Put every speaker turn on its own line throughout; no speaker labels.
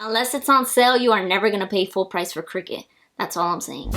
Unless it's on sale, you are never gonna pay full price for CRICUT. That's all I'm saying.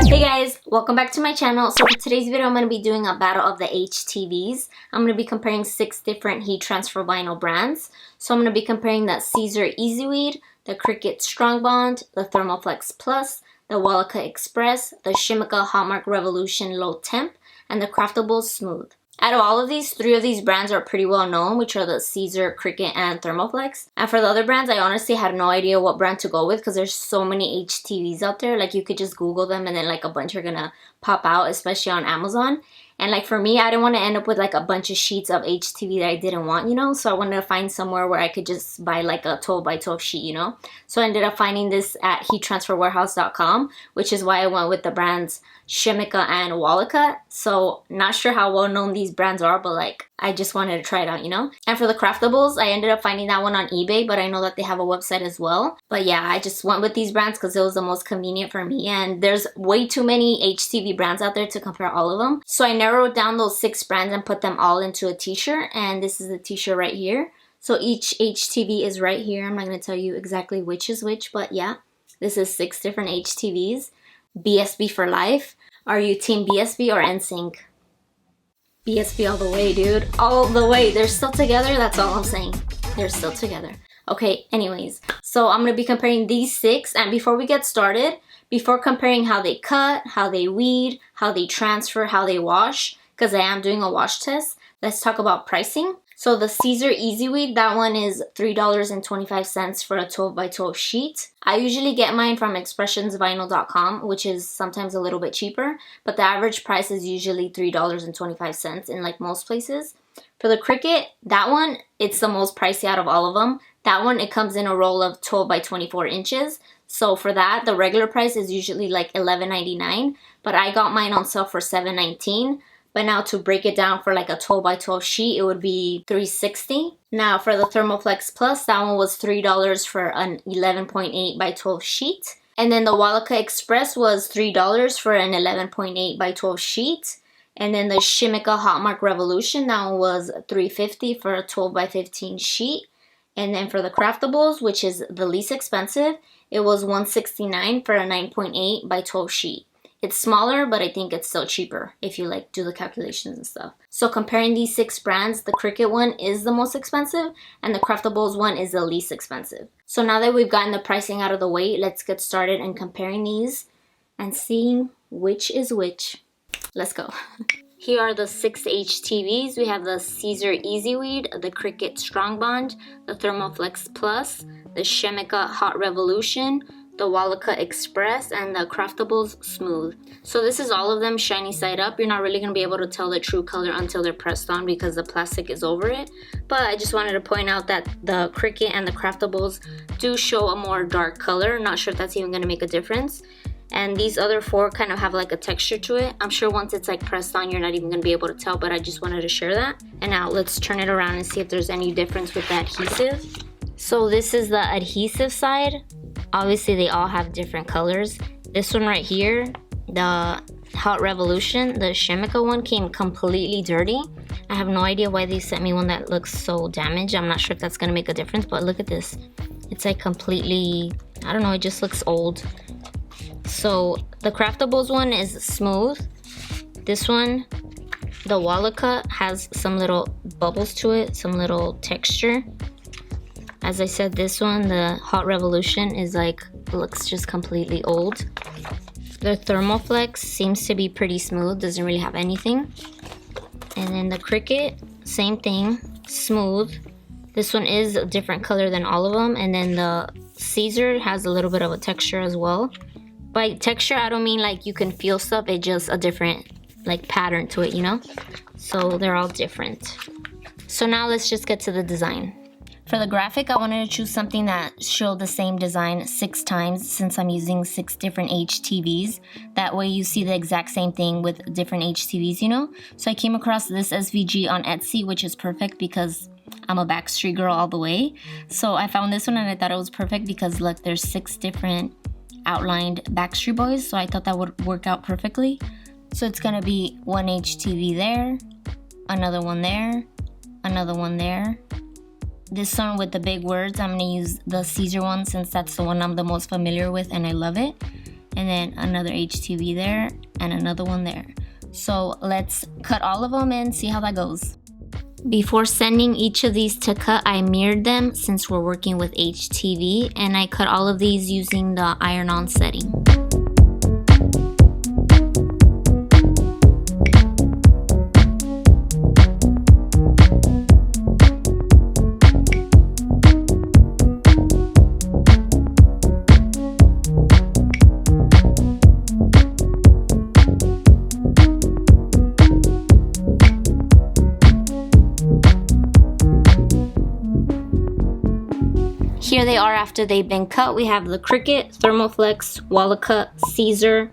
Hey guys, welcome back to my channel. So for today's video, I'm going to be doing a battle of the HTVs. I'm going to be comparing 6 different heat transfer vinyl brands. So I'm going to be comparing the SISER Easy Weed, the CRICUT Strong Bond, the Thermoflex Plus, the Walaka Express, the Shimika Hotmark Revolution Low Temp, and the Craftables Smooth. Out of all of these, 3 of these brands are pretty well known, which are the SISER, CRICUT, and Thermoflex. And for the other brands, I honestly had no idea what brand to go with because there's so many HTVs out there. Like, you could just Google them and then like a bunch are gonna pop out, especially on Amazon. And like for me, I didn't want to end up with like a bunch of sheets of HTV that I didn't want, you know? So I wanted to find somewhere where I could just buy like a 12 by 12 sheet, you know? So I ended up finding this at heattransferwarehouse.com, which is why I went with the brands Shimika and Walaka. So not sure how well known these brands are, but like I just wanted to try it out, you know? And for the Craftables, I ended up finding that one on eBay, but I know that they have a website as well. But yeah, I just went with these brands because it was the most convenient for me. And there's way too many HTV brands out there to compare all of them. So I narrowed down those 6 brands and put them all into a t-shirt. And this is the t-shirt right here. So each HTV is right here. I'm not going to tell you exactly which is which, but yeah, this is 6 different HTVs. BSB for life. Are you team BSB or NSYNC? BSB all the way, dude. All the way. They're still together. That's all I'm saying. They're still together. Okay, anyways. So I'm going to be comparing these 6. And before we get started, before comparing how they cut, how they weed, how they transfer, how they wash, because I am doing a wash test, let's talk about pricing. So the SISER Easy Weed, that one is $3.25 for a 12 by 12 sheet. I usually get mine from expressionsvinyl.com, which is sometimes a little bit cheaper, but the average price is usually $3.25 in like most places. For the CRICUT, that one, it's the most pricey out of all of them. That one, it comes in a roll of 12 by 24 inches. So for that, the regular price is usually like $11.99, but I got mine on sale for $7.19. But now to break it down for like a 12 by 12 sheet, it would be $3.60. Now for the Thermoflex Plus, that one was $3 for an 11.8 by 12 sheet. And then the Walaka Express was $3 for an 11.8 by 12 sheet. And then the Shimika Hotmark Revolution, that one was $3.50 for a 12 by 15 sheet. And then for the Craftables, which is the least expensive, it was $169 for a 9.8 by 12 sheet. It's smaller, but I think it's still cheaper if you like do the calculations and stuff. So comparing these 6 brands, the CRICUT one is the most expensive and the Craftables one is the least expensive. So now that we've gotten the pricing out of the way, let's get started in comparing these and seeing which is which. Let's go. Here are the 6 HTVs. We have the SISER Easy Weed, the CRICUT Strong Bond, the Thermoflex Plus, the Shimika Hot Revolution, the Walaka Express, and the Craftables Smooth. So this is all of them shiny side up. You're not really going to be able to tell the true color until they're pressed on because the plastic is over it. But I just wanted to point out that the CRICUT and the Craftables do show a more dark color. Not sure if that's even going to make a difference. And these other 4 kind of have like a texture to it. I'm sure once it's like pressed on, you're not even going to be able to tell, but I just wanted to share that. And now let's turn it around and see if there's any difference with the adhesive. So this is the adhesive side. Obviously, they all have different colors. This one right here, the Hot Revolution, the Shimika one, came completely dirty. I have no idea why they sent me one that looks so damaged. I'm not sure if that's going to make a difference, but look at this. It's like completely, I don't know, it just looks old. So the Craftables one is smooth. This one, the Walaka, has some little bubbles to it, some little texture. As I said, this one, the Hot Revolution, is like, looks just completely old. The Thermoflex seems to be pretty smooth, doesn't really have anything. And then the CRICUT, same thing, smooth. This one is a different color than all of them. And then the SISER has a little bit of a texture as well. By texture, I don't mean like you can feel stuff, it's just a different like pattern to it, you know? So they're all different. So now let's just get to the design. For the graphic, I wanted to choose something that showed the same design 6 times since I'm using 6 different HTVs. That way you see the exact same thing with different HTVs, you know? So I came across this SVG on Etsy, which is perfect because I'm a Backstreet girl all the way. So I found this one and I thought it was perfect because look, there's 6 different outlined Backstreet Boys. So I thought that would work out perfectly. So it's gonna be one HTV there, another one there, another one there, this one with the big words, I'm gonna use the CISER one since that's the one I'm the most familiar with and I love it. And then another HTV there and another one there. So let's cut all of them and see how that goes. Before sending each of these to cut, I mirrored them since we're working with HTV, and I cut all of these using the iron-on setting. Here they are after they've been cut. We have the CRICUT, Thermoflex, WALLACUT, CISER,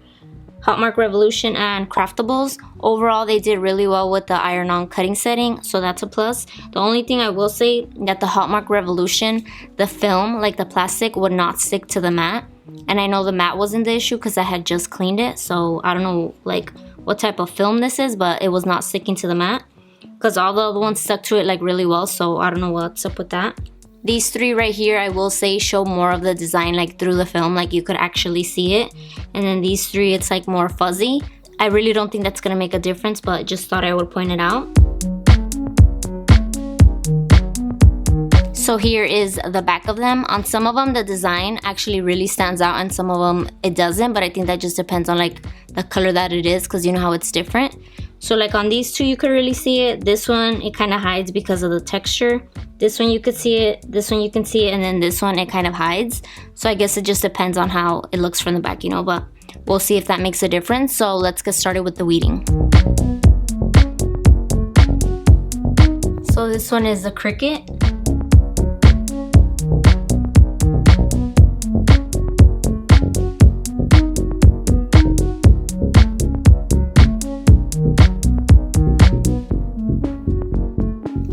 Hotmark Revolution, and Craftables. Overall, they did really well with the iron-on cutting setting, so that's a plus. The only thing I will say that the Hotmark Revolution, the film, like the plastic, would not stick to the mat. And I know the mat wasn't the issue because I had just cleaned it, so I don't know like what type of film this is, but it was not sticking to the mat because all the other ones stuck to it like really well, so I don't know what's up with that. These three right here, I will say, show more of the design like through the film, like you could actually see it. And then these three, it's like more fuzzy. I really don't think that's gonna make a difference, but just thought I would point it out. So here is the back of them. On some of them, the design actually really stands out, and some of them it doesn't, but I think that just depends on like the color that it is, because you know how it's different. So like on these two, you could really see it. This one, it kind of hides because of the texture. This one you could see it, this one you can see it, and then this one it kind of hides. So I guess it just depends on how it looks from the back, you know, but we'll see if that makes a difference. So let's get started with the weeding. So this one is the CRICUT.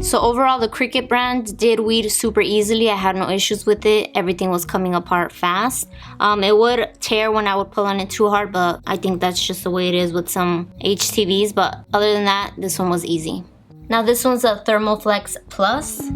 So overall, the CRICUT brand did weed super easily. I had no issues with it. Everything was coming apart fast. It would tear when I would pull on it too hard, but I think that's just the way it is with some HTVs. But other than that, this one was easy. Now this one's a Thermoflex Plus.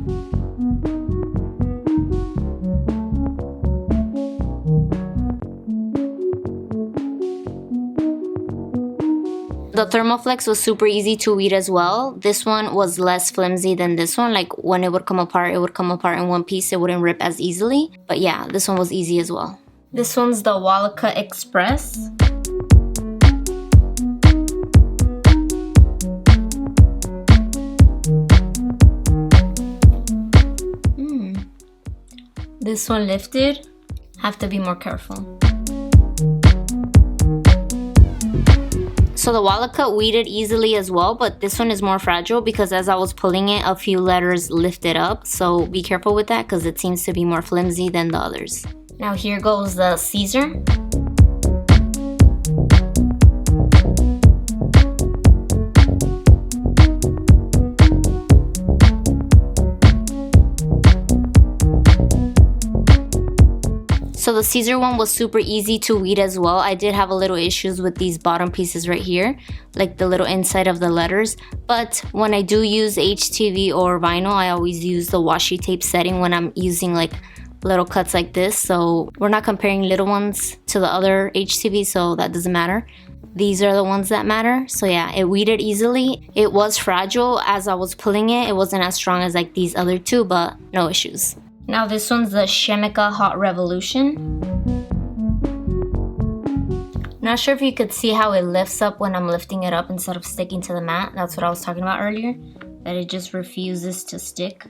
The Thermoflex was super easy to weed as well. This one was less flimsy than this one. Like when it would come apart in one piece. It wouldn't rip as easily. But yeah, this one was easy as well. This one's the WALLACUT Express. This one lifted. Have to be more careful. So the WALLACUT weeded easily as well, but this one is more fragile because as I was pulling it, a few letters lifted up. So be careful with that because it seems to be more flimsy than the others. Now here goes the CISER. So the CISER one was super easy to weed as well. I did have a little issues with these bottom pieces right here, like the little inside of the letters. But when I do use HTV or vinyl, I always use the washi tape setting when I'm using like little cuts like this. So we're not comparing little ones to the other HTV, so that doesn't matter. These are the ones that matter. So yeah, it weeded easily. It was fragile as I was pulling it. It wasn't as strong as like these other two, but no issues. Now this one's the Chemica Hot Revolution. Not sure if you could see how it lifts up when I'm lifting it up instead of sticking to the mat. That's what I was talking about earlier, that it just refuses to stick.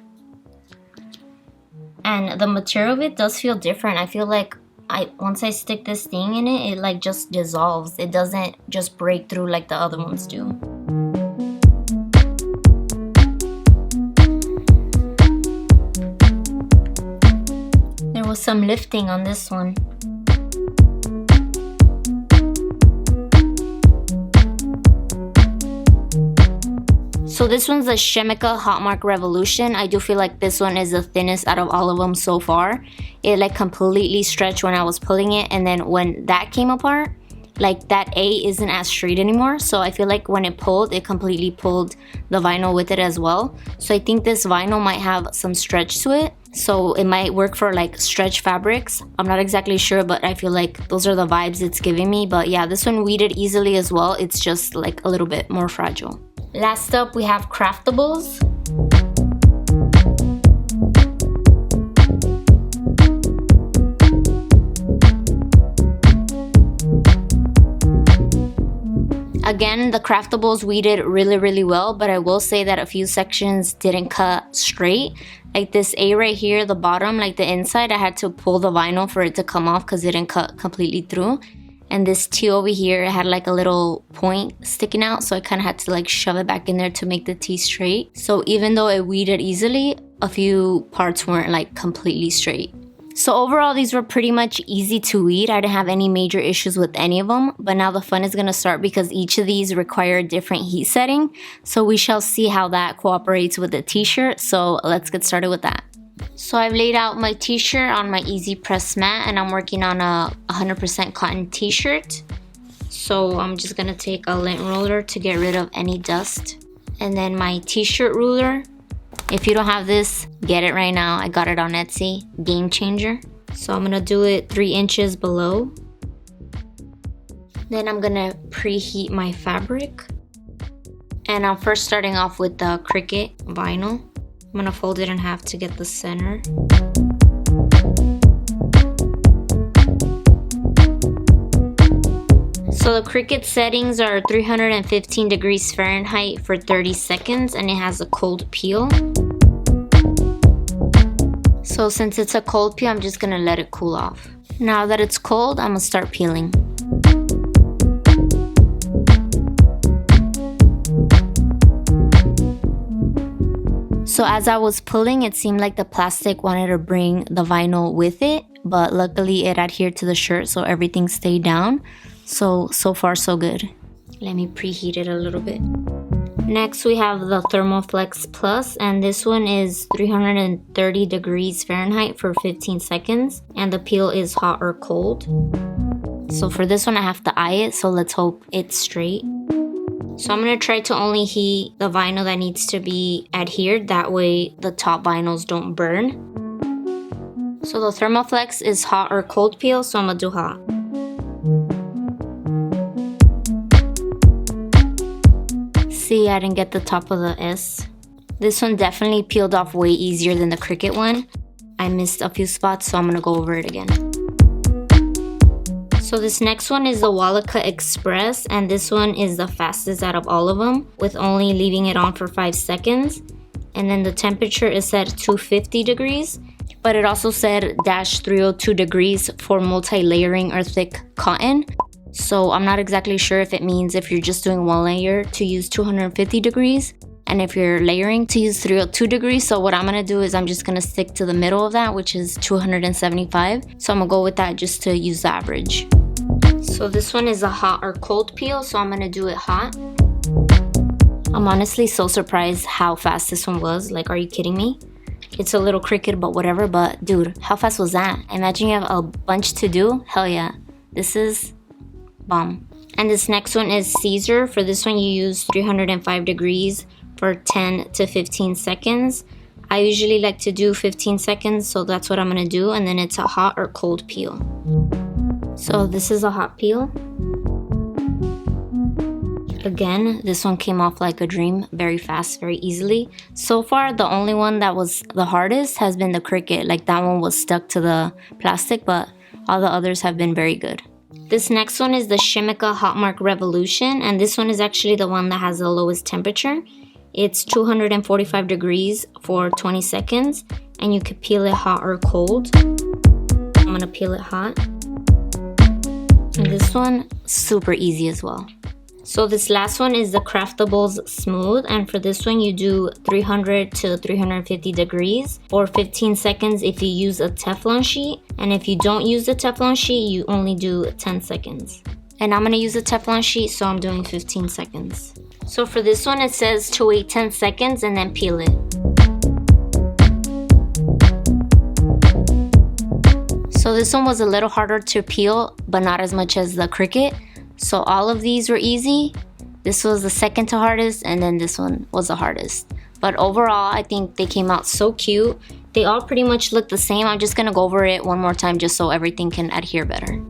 And the material of it does feel different. I feel like once I stick this thing in it, it like just dissolves. It doesn't just break through like the other ones do. Some lifting on this one. So this one's the Chemica Hotmark Revolution. I do feel like this one is the thinnest out of all of them so far. It like completely stretched when I was pulling it, and then when that came apart, like that A isn't as straight anymore. So I feel like when it pulled, it completely pulled the vinyl with it as well. So I think this vinyl might have some stretch to it. So it might work for like stretch fabrics. I'm not exactly sure, but I feel like those are the vibes it's giving me. But yeah, this one weeded easily as well. It's just like a little bit more fragile. Last up, we have Craftables. Again, the Craftables weeded really well, but I will say that a few sections didn't cut straight. Like this A right here, the bottom, like the inside, I had to pull the vinyl for it to come off because it didn't cut completely through. And this T over here, it had like a little point sticking out, so I kind of had to like shove it back in there to make the T straight. So even though it weeded easily, a few parts weren't like completely straight. So overall, these were pretty much easy to weed. I didn't have any major issues with any of them. But now the fun is going to start because each of these require a different heat setting. So we shall see how that cooperates with the t-shirt. So let's get started with that. So I've laid out my t-shirt on my easy press mat and I'm working on a 100% cotton t-shirt. So I'm just going to take a lint roller to get rid of any dust. And then my t-shirt ruler. If you don't have this, get it right now. I got it on Etsy. Game changer. So I'm going to do it 3 inches below. Then I'm going to preheat my fabric. And I'm first starting off with the CRICUT vinyl. I'm going to fold it in half to get the center. So the CRICUT settings are 315 degrees Fahrenheit for 30 seconds and it has a cold peel. So since it's a cold peel, I'm just gonna let it cool off. Now that it's cold, I'm gonna start peeling. So as I was pulling, it seemed like the plastic wanted to bring the vinyl with it, but luckily it adhered to the shirt, so everything stayed down. So far so good. Let me preheat it a little bit. Next we have the Thermoflex Plus, and this one is 330 degrees Fahrenheit for 15 seconds, and the peel is hot or cold. So for this one I have to eye it, so let's hope it's straight. So I'm going to try to only heat the vinyl that needs to be adhered, that way the top vinyls don't burn. So the Thermoflex is hot or cold peel, so I'm going to do hot. See, I didn't get the top of the S. This one definitely peeled off way easier than the CRICUT one. I missed a few spots, so I'm gonna go over it again. So this next one is the Walaka Express, and this one is the fastest out of all of them, with only leaving it on for 5 seconds. And then the temperature is set 250 degrees, but it also said -302 degrees for multi-layering or thick cotton. So I'm not exactly sure if it means if you're just doing one layer to use 250 degrees and if you're layering to use 302 degrees. So what I'm going to do is I'm just going to stick to the middle of that, which is 275. So I'm going to go with that just to use the average. So this one is a hot or cold peel, so I'm going to do it hot. I'm honestly so surprised how fast this one was. Like, are you kidding me? It's a little CRICUT, but whatever. But dude, how fast was that? Imagine you have a bunch to do. Hell yeah. This is bomb. And this next one is SISER. For this one you use 305 degrees for 10 to 15 seconds. I usually like to do 15 seconds, so that's what I'm gonna do. And then it's a hot or cold peel. So this is a hot peel. Again, this one came off like a dream, very fast, very easily. So far, the only one that was the hardest has been the CRICUT. Like that one was stuck to the plastic, but all the others have been very good. This next one is the Shimika Hotmark Revolution, and this one is actually the one that has the lowest temperature. It's 245 degrees for 20 seconds, and you could peel it hot or cold. I'm gonna peel it hot. And this one, super easy as well. So this last one is the Craftables Smooth, and for this one you do 300 to 350 degrees for 15 seconds if you use a Teflon sheet, and if you don't use the Teflon sheet you only do 10 seconds. And I'm gonna use a Teflon sheet, so I'm doing 15 seconds. So for this one it says to wait 10 seconds and then peel it. So this one was a little harder to peel, but not as much as the CRICUT. So all of these were easy. This was the second to hardest, and then this one was the hardest. But overall, I think they came out so cute. They all pretty much look the same. I'm just gonna go over it one more time just so everything can adhere better.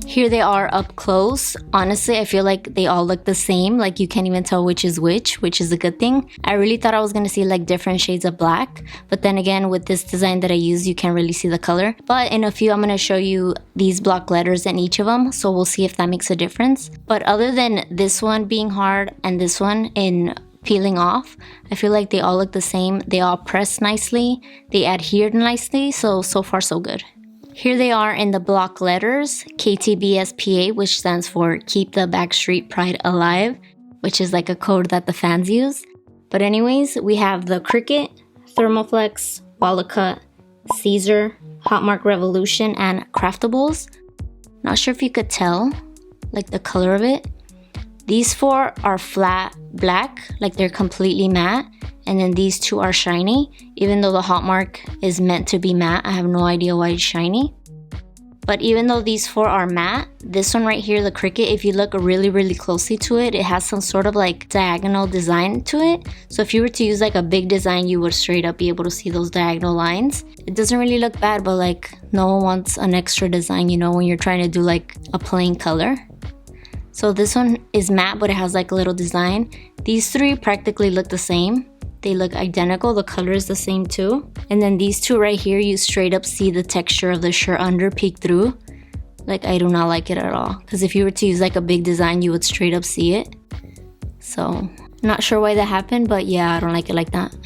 Here they are up close. Honestly, I feel like they all look the same. Like you can't even tell which is which is a good thing. I really thought I was gonna see like different shades of black. But then again, with this design that I used, you can't really see the color. But in a few, I'm gonna show you these block letters in each of them. So we'll see if that makes a difference. But other than this one being hard and this one in peeling off, I feel like they all look the same. They all pressed nicely. They adhered nicely. So far so good. Here they are in the block letters, KTBSPA, which stands for Keep the Backstreet Pride Alive, which is like a code that the fans use. But anyways, we have the CRICUT, Thermoflex, WALLACUT, SISER, Hotmark Revolution, and Craftables. Not sure if you could tell, like the color of it. These four are flat black, like they're completely matte. And then these two are shiny. Even though the Hotmark is meant to be matte, I have no idea why it's shiny. But even though these four are matte, this one right here, the CRICUT, if you look really closely to it, it has some sort of like diagonal design to it. So if you were to use like a big design, you would straight up be able to see those diagonal lines. It doesn't really look bad, but like no one wants an extra design, you know, when you're trying to do like a plain color. So this one is matte, but it has like a little design. These three practically look the same. They look identical, the color is the same too. And then these two right here, you straight up see the texture of the shirt under peek through. Like I do not like it at all. Because if you were to use like a big design, you would straight up see it. So, not sure why that happened, but yeah, I don't like it like that.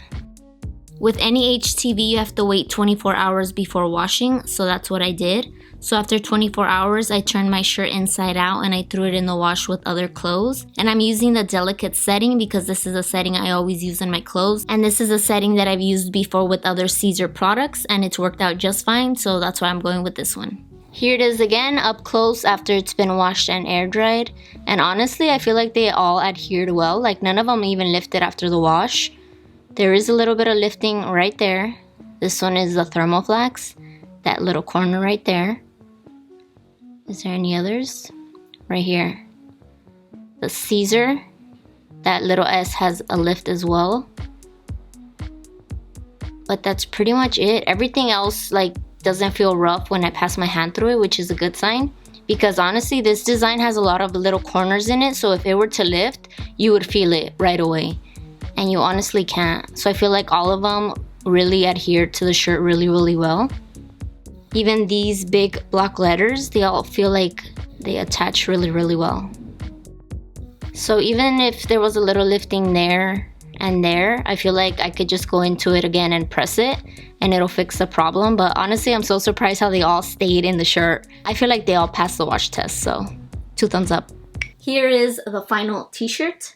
With any HTV, you have to wait 24 hours before washing, so that's what I did. So after 24 hours, I turned my shirt inside out and I threw it in the wash with other clothes. And I'm using the delicate setting because this is a setting I always use in my clothes. And this is a setting that I've used before with other SISER products and it's worked out just fine, so that's why I'm going with this one. Here it is again, up close after it's been washed and air dried. And honestly, I feel like they all adhered well. Like none of them even lifted after the wash. There is a little bit of lifting right there. This one is the Thermoflex, that little corner right there. Is there any others? Right here. The SISER, that little S has a lift as well. But that's pretty much it. Everything else like doesn't feel rough when I pass my hand through it, which is a good sign. Because honestly, this design has a lot of little corners in it, so if it were to lift, you would feel it right away. And you honestly can't. So I feel like all of them really adhere to the shirt really well. Even these big block letters, they all feel like they attach really well. So even if there was a little lifting there and there, I feel like I could just go into it again and press it and it'll fix the problem. But honestly, I'm so surprised how they all stayed in the shirt. I feel like they all passed the wash test, so 2 thumbs up. Here is the final t-shirt.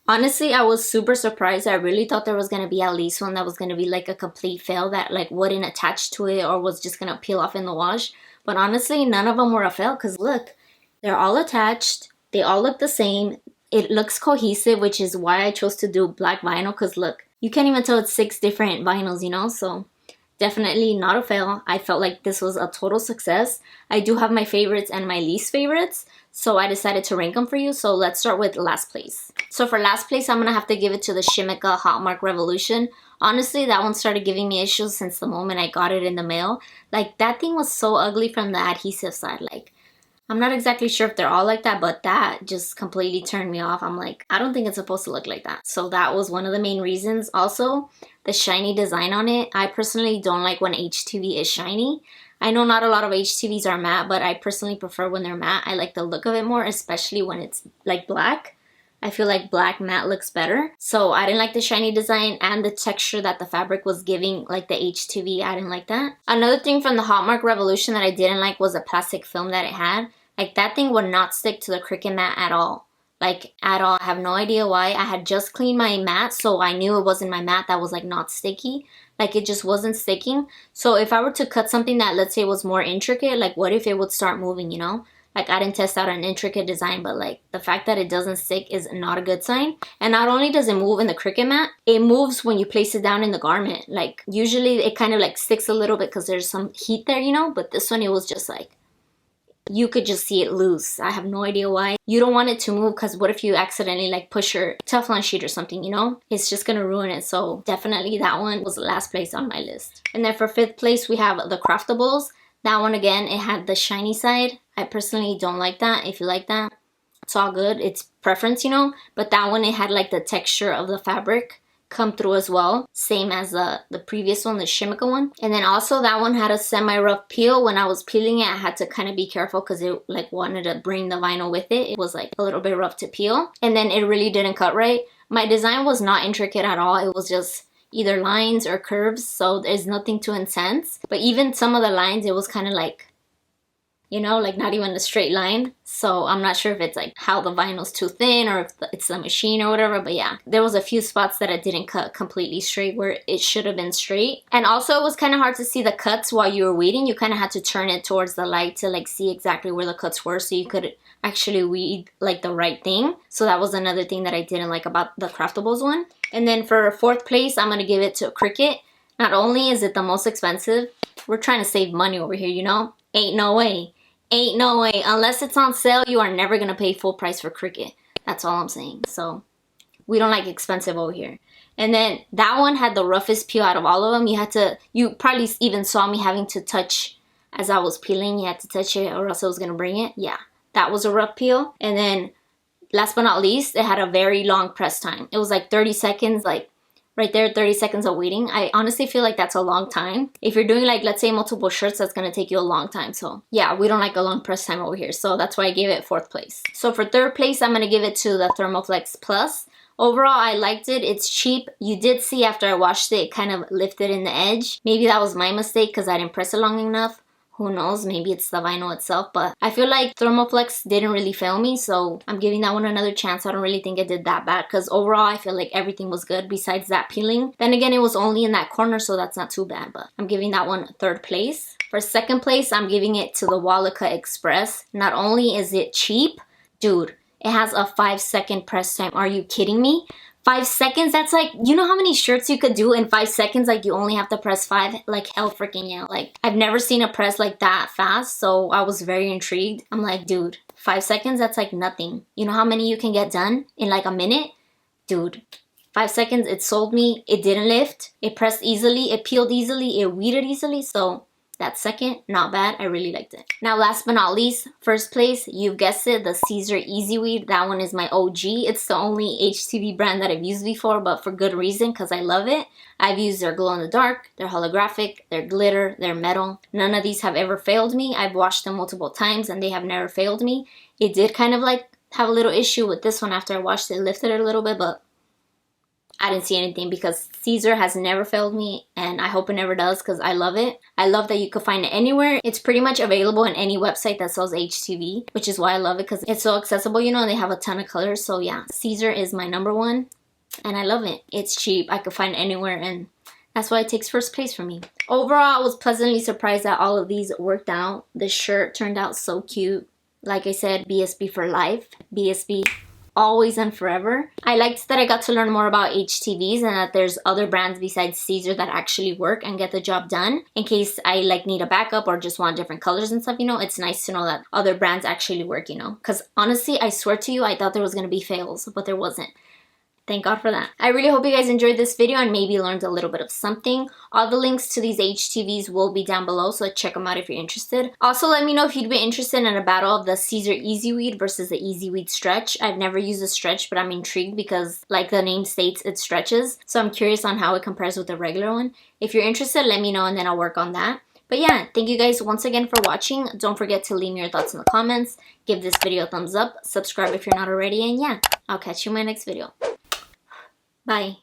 Honestly, I was super surprised. I really thought there was going to be at least one that was going to be like a complete fail that like wouldn't attach to it or was just going to peel off in the wash. But honestly, none of them were a fail because look, they're all attached. They all look the same. It looks cohesive, which is why I chose to do black vinyl because look, you can't even tell it's 6 different vinyls, you know? So definitely not a fail. I felt like this was a total success. I do have my favorites and my least favorites. So I decided to rank them for you. So let's start with last place. So for last place, I'm going to have to give it to the Shimika Hotmark Revolution. Honestly, that one started giving me issues since the moment I got it in the mail. Like that thing was so ugly from the adhesive side. Like I'm not exactly sure if they're all like that, but that just completely turned me off. I'm like, I don't think it's supposed to look like that. So that was one of the main reasons. Also, the shiny design on it. I personally don't like when HTV is shiny. I know not a lot of HTVs are matte, but I personally prefer when they're matte. I like the look of it more, especially when it's like black. I feel like black matte looks better. So I didn't like the shiny design and the texture that the fabric was giving, like the HTV. I didn't like that. Another thing from the Hotmark Revolution that I didn't like was the plastic film that it had. Like that thing would not stick to the CRICUT mat at all. Like at all. I have no idea why. I had just cleaned my mat, so I knew it wasn't my mat that was like not sticky. Like it just wasn't sticking. So if I were to cut something that let's say was more intricate, like what if it would start moving, you know? Like, I didn't test out an intricate design, but like the fact that it doesn't stick is not a good sign. And not only does it move in the CRICUT mat, it moves when you place it down in the garment. Like, usually it kind of like sticks a little bit because there's some heat there, you know, but this one, it was just like, you could just see it loose. I have no idea why. You don't want it to move because what if you accidentally like push your Teflon sheet or something, you know? It's just gonna ruin it. So definitely that one was the last place on my list. And then for 5th place, we have the Craftables. That one, again, it had the shiny side. I personally don't like that. If you like that, it's all good. It's preference, you know? But that one, it had like the texture of the fabric come through as well, same as the previous one, the Shimika one. And then also that one had a semi-rough peel. When I was peeling it, I had to kind of be careful because it like wanted to bring the vinyl with it. It was like a little bit rough to peel, and then it really didn't cut right. My design was not intricate at all. It was just either lines or curves, so there's nothing too intense. But even some of the lines, it was kind of like, you know, like not even a straight line. So I'm not sure if it's like how the vinyl's too thin or if it's the machine or whatever. But yeah, there was a few spots that I didn't cut completely straight where it should have been straight. And also it was kind of hard to see the cuts while you were weeding. You kind of had to turn it towards the light to like see exactly where the cuts were so you could actually weed like the right thing. So that was another thing that I didn't like about the Craftables one. And then for 4th place, I'm going to give it to CRICUT. Not only is it the most expensive, we're trying to save money over here, you know? Ain't no way. Ain't no way. Unless it's on sale, you are never going to pay full price for CRICUT. That's all I'm saying. So we don't like expensive over here. And then that one had the roughest peel out of all of them. You probably even saw me having to touch as I was peeling. You had to touch it or else I was going to bring it. Yeah, that was a rough peel. And then last but not least, it had a very long press time. It was like 30 seconds, like right there, 30 seconds of waiting. I honestly feel like that's a long time. If you're doing like, let's say multiple shirts, that's gonna take you a long time. So yeah, we don't like a long press time over here. So that's why I gave it 4th place. So for 3rd place, I'm gonna give it to the Thermoflex Plus. Overall, I liked it. It's cheap. You did see after I washed it, it kind of lifted in the edge. Maybe that was my mistake because I didn't press it long enough. Who knows, maybe it's the vinyl itself, but I feel like Thermoflex didn't really fail me, so I'm giving that one another chance. I don't really think it did that bad because overall I feel like everything was good besides that peeling. Then again, it was only in that corner, so that's not too bad, but I'm giving that one 3rd place. For 2nd place, I'm giving it to the Walika Express. Not only is it cheap, dude, it has a 5-second press time. Are you kidding me? 5 seconds? That's like, you know how many shirts you could do in 5 seconds? Like, you only have to press 5? Like, hell freaking yeah. Like, I've never seen a press like that fast, so I was very intrigued. I'm like, dude, 5 seconds? That's like nothing. You know how many you can get done in like a minute? Dude, 5 seconds, it sold me. It didn't lift. It pressed easily. It peeled easily. It weeded easily. So that second, not bad. I really liked it. Now, last but not least, 1st place, you've guessed it, the SISER Easy Weed. That one is my OG. It's the only HTV brand that I've used before, but for good reason, because I love it. I've used their glow in the dark, their holographic, their glitter, their metal. None of these have ever failed me. I've washed them multiple times and they have never failed me. It did kind of like have a little issue with this one after I washed it, lifted it a little bit, but I didn't see anything because SISER has never failed me and I hope it never does because I love it. I love that you could find it anywhere. It's pretty much available in any website that sells HTV, which is why I love it because it's so accessible, you know, and they have a ton of colors. So yeah, SISER is my #1 and I love it. It's cheap. I could find it anywhere and that's why it takes 1st place for me. Overall, I was pleasantly surprised that all of these worked out. The shirt turned out so cute. Like I said, BSB for life. BSB always and forever. I liked that I got to learn more about HTVs and that there's other brands besides SISER that actually work and get the job done. In case I like need a backup or just want different colors and stuff, you know, it's nice to know that other brands actually work, you know. Because honestly, I swear to you, I thought there was going to be fails, but there wasn't. Thank God for that. I really hope you guys enjoyed this video and maybe learned a little bit of something. All the links to these HTVs will be down below, so check them out if you're interested. Also, let me know if you'd be interested in a battle of the SISER Easy Weed versus the Easy Weed Stretch. I've never used a stretch, but I'm intrigued because, like the name states, it stretches. So I'm curious on how it compares with the regular one. If you're interested, let me know and then I'll work on that. But yeah, thank you guys once again for watching. Don't forget to leave me your thoughts in the comments. Give this video a thumbs up. Subscribe if you're not already. And yeah, I'll catch you in my next video. Bye.